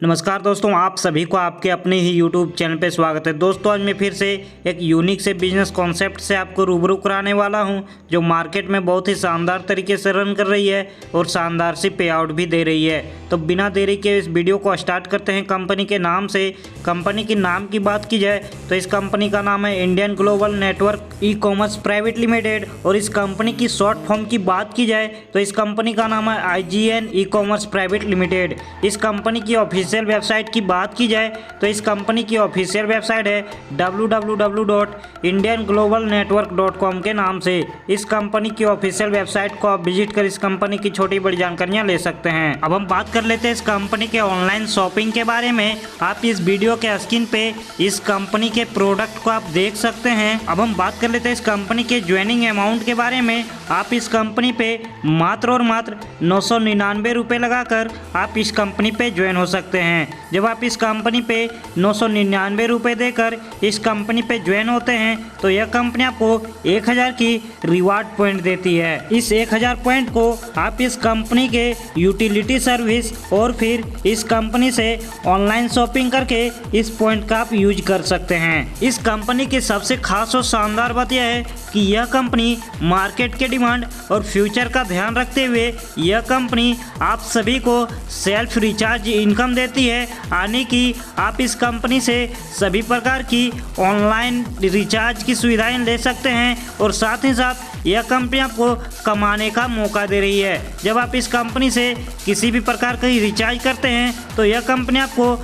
नमस्कार दोस्तों, आप सभी को आपके अपने ही YouTube चैनल पे स्वागत है। दोस्तों आज मैं फिर से एक यूनिक से बिजनेस कॉन्सेप्ट से आपको रूबरू कराने वाला हूं, जो मार्केट में बहुत ही शानदार तरीके से रन कर रही है और शानदार सी पे आउट भी दे रही है। तो बिना देरी के इस वीडियो को स्टार्ट करते हैं। कंपनी के नाम से, कंपनी के नाम की बात की जाए तो इस कंपनी का नाम है Indian global network e commerce private limited. और इस कंपनी की शॉर्ट फॉर्म की बात की जाए तो इस कंपनी का नाम है IGN e commerce private limited. इस कंपनी की ऑफिशियल वेबसाइट की बात की जाए तो इस कंपनी की ऑफिशियल वेबसाइट है www.indianglobalnetwork.com के नाम से। इस कंपनी की ऑफिशियल वेबसाइट को आप विजिट कर इस कंपनी की छोटी बड़ी जानकारियां ले सकते हैं। अब हम बात कर लेते हैं इस कंपनी के ऑनलाइन शॉपिंग के बारे में। आप इस वीडियो के स्क्रीन पे इस कंपनी के प्रोडक्ट को आप देख सकते हैं। अब हम बात कर लेते हैं इस कंपनी के ज्वाइनिंग अमाउंट के बारे में। आप इस कंपनी पे मात्र और मात्र 999 रुपये लगाकर आप इस कंपनी पे ज्वाइन हो सकते हैं। जब आप इस कंपनी पे 999 रुपये देकर इस कंपनी पे ज्वाइन होते हैं तो यह कंपनी आपको 1000 की रिवार्ड पॉइंट देती है। इस 1000 पॉइंट को आप इस कंपनी के यूटिलिटी सर्विस और फिर इस कंपनी से ऑनलाइन शॉपिंग करके इस पॉइंट का आप यूज कर सकते हैं। इस कंपनी की सबसे खास और शानदार बात यह है कि यह कंपनी मार्केट के डिमांड और फ्यूचर का ध्यान रखते हुए यह कंपनी आप सभी को सेल्फ रिचार्ज इनकम देती है, यानी कि आप इस कंपनी से सभी प्रकार की ऑनलाइन रिचार्ज की सुविधाएं ले सकते हैं और साथ ही साथ यह कंपनी आपको कमाने का मौका दे रही है। जब आप इस कंपनी से किसी भी प्रकार का रिचार्ज करते हैं तो यह कंपनी आपको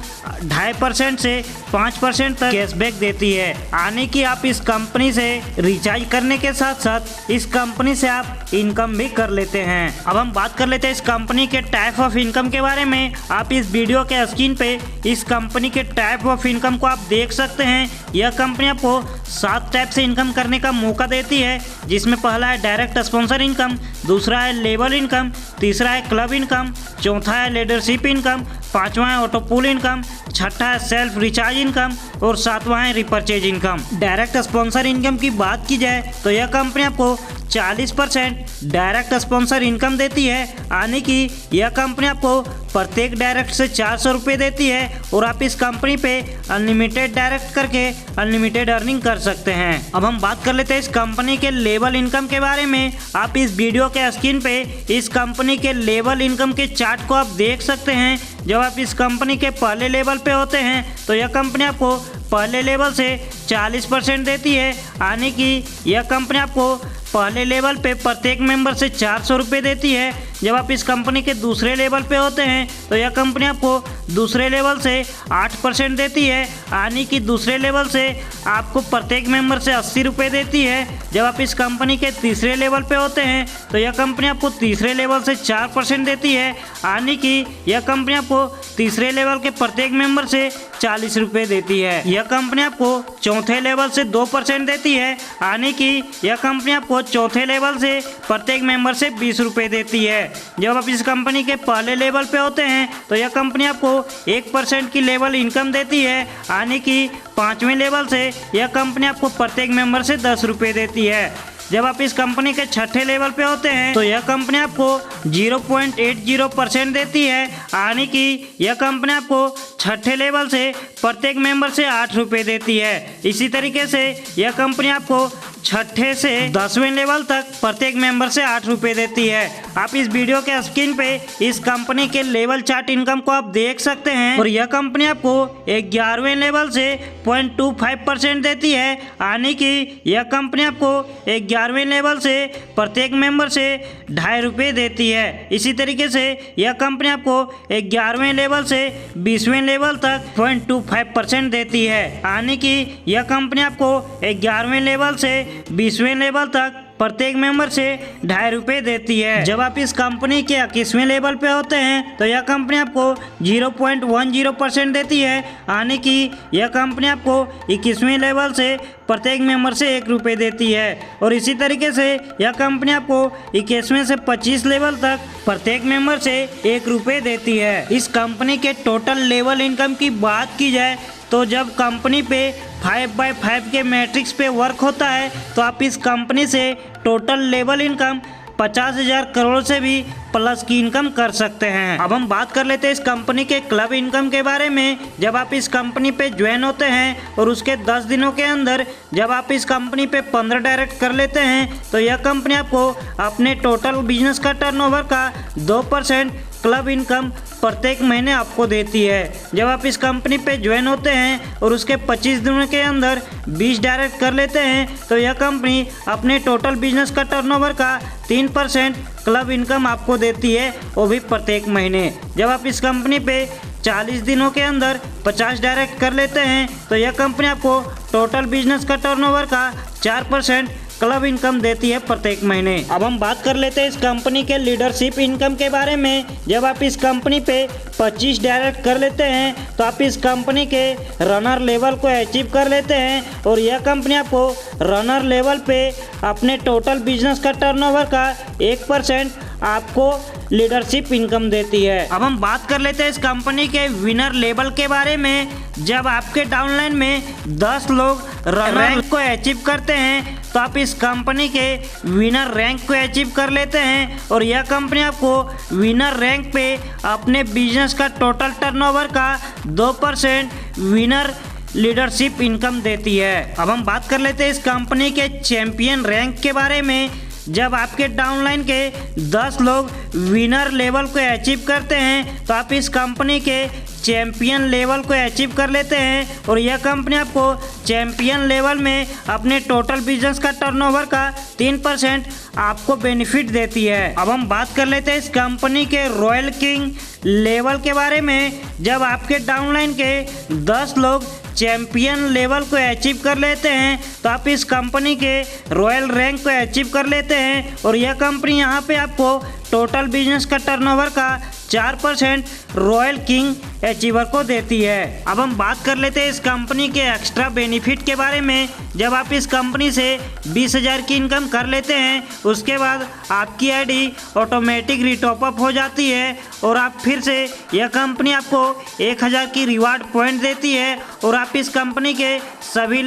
2.5% से 5% तक कैशबैक देती है, यानी कि आप इस कंपनी से रिचार्ज करने के साथ साथ इस कंपनी से आप इनकम भी कर लेते हैं। अब हम बात कर लेते हैं इस कंपनी के टाइप ऑफ इनकम के बारे में। आप इस वीडियो के स्क्रीन पे इस कंपनी के टाइप ऑफ इनकम को आप देख सकते हैं। यह कंपनी आपको 7 टाइप से इनकम करने का मौका देती है, जिसमें पहला है डायरेक्ट स्पॉन्सर इनकम, दूसरा है लेबल इनकम, तीसरा है क्लब इनकम, चौथा है लीडरशिप इनकम, पांचवा है ऑटो पूल इनकम, छठा है सेल्फ रिचार्ज इनकम और सातवां है repurchase income. Direct sponsor income की बात की जाए तो यह कंपनी आपको 40% डायरेक्ट स्पॉन्सर इनकम देती है, यानी कि यह कंपनी आपको प्रत्येक डायरेक्ट से 400 रुपये देती है और आप इस कंपनी पे अनलिमिटेड डायरेक्ट करके अनलिमिटेड अर्निंग कर सकते हैं। अब हम बात कर लेते हैं इस कंपनी के लेवल इनकम के बारे में। आप इस वीडियो के स्क्रीन पे इस कंपनी के लेवल इनकम के चार्ट को आप देख सकते हैं। जब आप इस कंपनी के पहले लेवल पे होते हैं तो यह कंपनी आपको पहले लेवल से 40% देती है, यानी कि यह कंपनी आपको पहले लेवल पे प्रत्येक मेंबर से 400 रुपये देती है। जब आप इस कंपनी के दूसरे लेवल पे होते हैं तो यह कंपनी आपको दूसरे लेवल से 8% देती है, यानी कि दूसरे लेवल से आपको प्रत्येक मेंबर से 80 रुपये देती है। जब आप इस कंपनी के तीसरे लेवल पे होते हैं तो यह कंपनी आपको तीसरे लेवल से 4% देती है, यानी कि यह कंपनी आपको तीसरे लेवल के प्रत्येक मेंबर से 40 रुपये देती है। यह कंपनी आपको चौथे लेवल से 2% देती है, यानी कि यह कंपनी आपको चौथे लेवल से प्रत्येक मेंबर से 20 रुपये देती है। जब आप इस कंपनी के पहले लेवल पे होते हैं तो यह कंपनी आपको 1% की लेवल इनकम देती है, यानी कि 5वें लेवल से यह कंपनी आपको प्रत्येक मेंबर से 10 रुपये देती है। जब आप इस कंपनी के छठे लेवल पे होते हैं तो यह कंपनी आपको 0.80% देती है, यानी कि यह कंपनी आपको छठे लेवल से प्रत्येक मेंबर से 8 रुपये देती है। इसी तरीके से यह कंपनी आपको छठे से 10वें लेवल तक प्रत्येक मेंबर से 8 रुपये देती है। आप इस वीडियो के स्क्रीन पे इस कंपनी के लेवल चार्ट इनकम को आप देख सकते हैं और यह कंपनी आपको 11वें लेवल से 0.25% देती है, यानी कि यह कंपनी आपको 11वें लेवल से प्रत्येक मेंबर से 2.5 रुपये देती है। इसी तरीके से यह कंपनी आपको 11वें लेवल से 20वें लेवल तक 0.25% देती है, यानी कि यह कंपनी आपको 11वें लेवल से 20वें लेवल तक प्रत्येक मेंबर से 2.5 रुपये देती है। जब आप इस कंपनी के 21वें लेवल पे होते हैं तो यह कंपनी आपको 0.10% देती है, यानी कि यह कंपनी आपको 21वें लेवल से प्रत्येक मेंबर से 1 रुपये देती है। और इसी तरीके से यह कंपनी आपको 21वें से 25 लेवल तक प्रत्येक मेंबर से 1 रुपये देती है। इस कंपनी के टोटल लेवल इनकम की बात की जाए तो जब कंपनी पे 5/5 के मैट्रिक्स पे वर्क होता है तो आप इस कंपनी से टोटल लेवल इनकम 50,000 करोड़ से भी प्लस की इनकम कर सकते हैं। अब हम बात कर लेते हैं इस कंपनी के क्लब इनकम के बारे में। जब आप इस कंपनी पे ज्वाइन होते हैं और उसके 10 दिनों के अंदर जब आप इस कंपनी पे 15 डायरेक्ट कर लेते हैं तो यह कंपनी आपको अपने टोटल बिजनेस का टर्नओवर का 2% क्लब इनकम प्रत्येक महीने आपको देती है। जब आप इस कंपनी पे ज्वाइन होते हैं और उसके 25 दिनों के अंदर 20 डायरेक्ट कर लेते हैं तो यह कंपनी अपने टोटल बिजनेस का टर्नओवर का 3% क्लब इनकम आपको देती है, वो भी प्रत्येक महीने। जब आप इस कंपनी पे 40 दिनों के अंदर 50 डायरेक्ट कर लेते हैं तो यह कंपनी आपको टोटल बिजनेस का टर्नओवर का 4% क्लब इनकम देती है प्रत्येक महीने। अब हम बात कर लेते हैं इस कंपनी के लीडरशिप इनकम के बारे में। जब आप इस कंपनी पे 25 डायरेक्ट कर लेते हैं तो आप इस कंपनी के रनर लेवल को अचीव कर लेते हैं और यह कंपनी आपको रनर लेवल पे अपने टोटल बिजनेस का टर्नओवर का 1% आपको लीडरशिप इनकम देती है। अब हम बात कर लेते हैं इस कंपनी के विनर लेवल के बारे में। जब आपके डाउनलाइन में 10 लोग रैंक को अचीव करते हैं तो आप इस कंपनी के विनर रैंक को अचीव कर लेते हैं और यह कंपनी आपको विनर रैंक पे अपने बिजनेस का टोटल टर्नओवर का 2% विनर लीडरशिप इनकम देती है। अब हम बात कर लेते हैं इस कंपनी के चैंपियन रैंक के बारे में। जब आपके डाउनलाइन के 10 लोग विनर लेवल को अचीव करते हैं तो आप इस कंपनी के चैंपियन लेवल को अचीव कर लेते हैं और यह कंपनी आपको चैंपियन लेवल में अपने टोटल बिजनेस का टर्नओवर का 3% आपको बेनिफिट देती है। अब हम बात कर लेते हैं इस कंपनी के रॉयल किंग लेवल के बारे में। जब आपके डाउनलाइन के 10 लोग चैंपियन लेवल को अचीव कर लेते हैं तो आप इस कंपनी के रॉयल रैंक को अचीव कर लेते हैं और यह कंपनी यहाँ पे आपको टोटल बिजनेस का टर्नओवर का 4% रॉयल किंग अचीवर को देती है। अब हम बात कर लेते हैं इस कंपनी के एक्स्ट्रा बेनिफिट के बारे में। जब आप इस कंपनी से 20,000 की इनकम कर लेते हैं उसके बाद आपकी आईडी ऑटोमेटिक रिटॉपअप हो जाती है और आप फिर से यह कंपनी आपको 1,000 की रिवार्ड पॉइंट देती है और आप इस कंपनी के सभी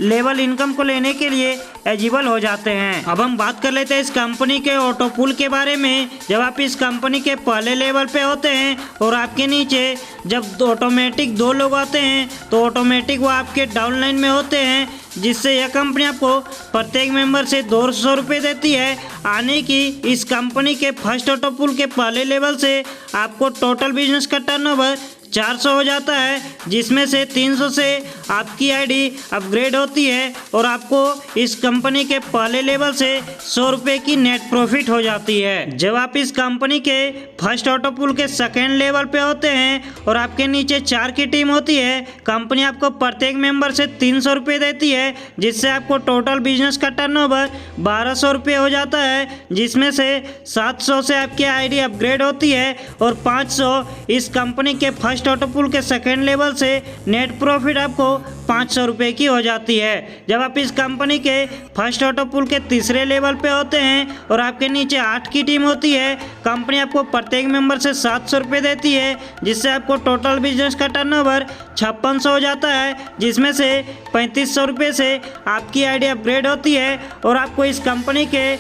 लेवल इनकम को लेने के लिए एलिजिबल हो जाते हैं। अब हम बात कर लेते हैं इस कंपनी के ऑटो पुल के बारे में। जब आप इस कंपनी के पहले लेवल पे होते हैं और आपके नीचे जब ऑटोमेटिक 2 लोग आते हैं तो ऑटोमेटिक वो आपके डाउनलाइन में होते हैं, जिससे यह कंपनी आपको प्रत्येक मेंबर से 200 रुपये देती है। आने की इस कंपनी के फर्स्ट ऑटो पुल के पहले लेवल से आपको टोटल बिजनेस का टर्नओवर 400 हो जाता है, जिसमें से 300 से आपकी आईडी अपग्रेड होती है और आपको इस कंपनी के पहले लेवल से 100 रुपये की नेट प्रॉफिट हो जाती है। जब आप इस कंपनी के फर्स्ट ऑटो पुल के सेकेंड लेवल पे होते हैं और आपके नीचे 4 की टीम होती है, कंपनी आपको प्रत्येक मेंबर से 300 रुपये देती है, जिससे आपको टोटल बिजनेस का टर्नओवर 1200 रुपये हो जाता है, जिसमें से 700 से आपकी आईडी अपग्रेड होती है और 500 इस कंपनी के फर्स्ट ऑटो पुल के सेकेंड लेवल से नेट प्रॉफिट आपको 500 रुपये की हो जाती है। जब आप इस कंपनी के फर्स्ट ऑटो पुल के तीसरे लेवल पे होते हैं और आपके नीचे 8 की टीम होती है, कंपनी आपको प्रत्येक मेंबर से 700 रुपये देती है, जिससे आपको टोटल बिजनेस का टर्नओवर 5600 हो जाता है, जिसमें से 3500 रुपये से आपकी आईडी अपग्रेड होती है और आपको इस कंपनी के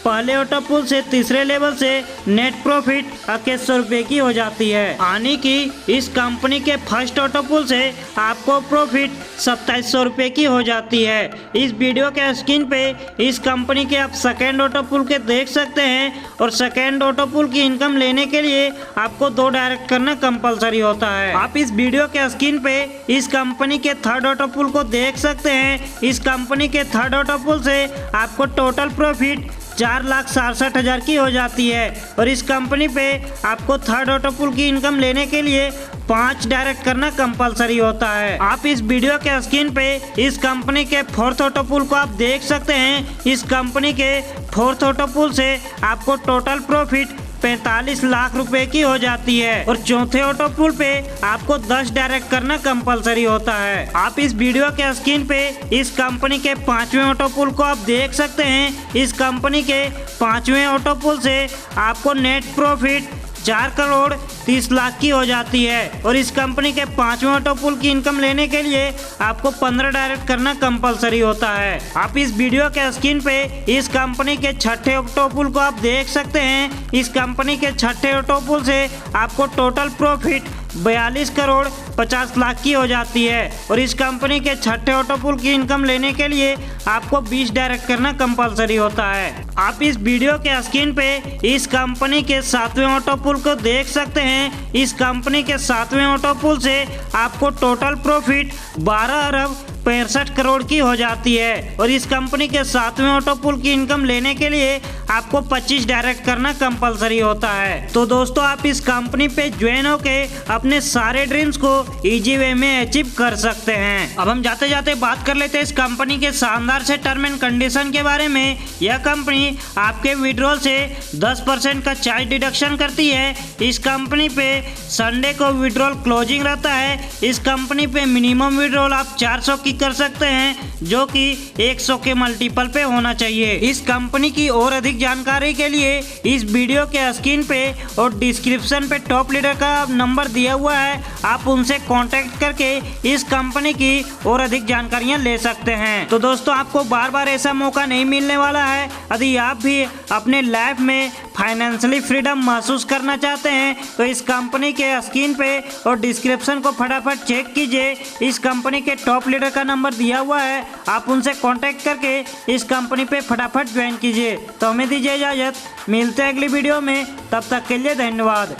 पहले ऑटो पुल से तीसरे लेवल से नेट प्रॉफिट 2100 रुपये की हो जाती है। आने की इस कंपनी के फर्स्ट ऑटो पुल से आपको प्रॉफिट 2700 रुपये की हो जाती है। इस वीडियो के स्क्रीन पे इस कंपनी के आप सेकेंड ऑटो पुल के देख सकते हैं और सेकेंड ऑटो पुल की इनकम लेने के लिए आपको 2 डायरेक्ट करना कंपलसरी होता है। आप इस वीडियो के स्क्रीन पे इस कंपनी के थर्ड ऑटो पुल को देख सकते हैं। इस कंपनी के थर्ड ऑटो पुल से आपको टोटल प्रॉफिट 4,67,000 की हो जाती है और इस कंपनी पे आपको थर्ड ऑटो पुल की इनकम लेने के लिए 5 डायरेक्ट करना कंपलसरी होता है। आप इस वीडियो के स्क्रीन पे इस कंपनी के फोर्थ ऑटो पुल को आप देख सकते हैं। इस कंपनी के फोर्थ ऑटो पुल से आपको टोटल प्रॉफिट 45 लाख रुपए की हो जाती है और चौथे ऑटो पुल पे आपको 10 डायरेक्ट करना कंपलसरी होता है। आप इस वीडियो के स्क्रीन पे इस कंपनी के 5वें ऑटो पुल को आप देख सकते हैं। इस कंपनी के 5वें ऑटो पुल से आपको नेट प्रॉफिट 4 करोड़ 30 लाख की हो जाती है। और इस कंपनी के 5वें ऑटो पुल की इनकम लेने के लिए आपको 15 डायरेक्ट करना कंपलसरी होता है। आप इस वीडियो के स्क्रीन पे इस कंपनी के 6ठे ऑटो पुल को आप देख सकते हैं। इस कंपनी के 6ठे ऑटो पुल से आपको टोटल प्रॉफिट 42 करोड़ 50 लाख की हो जाती है। और इस कंपनी के 6ठे ऑटो पुल की इनकम लेने के लिए आपको 20 डायरेक्ट करना कंपलसरी होता है। आप इस वीडियो के स्क्रीन पे इस कंपनी के 7वें ऑटो पुल को देख सकते हैं। इस कंपनी के 7वें ऑटो पुल से आपको टोटल प्रॉफिट 12 अरब 65 करोड़ की हो जाती है। और इस कंपनी के 7वें ऑटो पुल की इनकम लेने के लिए आपको 25 डायरेक्ट करना कंपलसरी होता है। तो दोस्तों आप इस कंपनी पे ज्वाइन होके अपने सारे ड्रीम्स को इजी वे में अचीव कर सकते हैं। अब हम जाते जाते बात कर लेते हैं इस कंपनी के शानदार से टर्म एंड कंडीशन के बारे में। यह कंपनी आपके विड्रॉल से 10% का चार्ज डिडक्शन करती है। इस कंपनी पे संडे को विड्रॉल क्लोजिंग रहता है। इस कंपनी पे मिनिमम विड्रॉल आप 400 की कर सकते हैं, जो कि 100 के मल्टीपल पे होना चाहिए। इस कंपनी की और अधिक जानकारी के लिए इस वीडियो के स्क्रीन पे और डिस्क्रिप्शन पे टॉप लीडर का नंबर दिया हुआ है, आप उनसे कांटेक्ट करके इस कंपनी की और अधिक जानकारियां ले सकते हैं। तो दोस्तों आपको बार बार ऐसा मौका नहीं मिलने वाला है। यदि आप भी अपने लाइफ में फाइनेंशियली फ्रीडम महसूस करना चाहते हैं तो इस कंपनी के स्क्रीन पे और डिस्क्रिप्शन को फटाफट चेक कीजिए। इस कंपनी के टॉप लीडर का नंबर दिया हुआ है, आप उनसे कांटेक्ट करके इस कंपनी पे फटाफट ज्वाइन कीजिए। तो हमें दीजिए इजाजत, मिलते हैं अगली वीडियो में, तब तक के लिए धन्यवाद।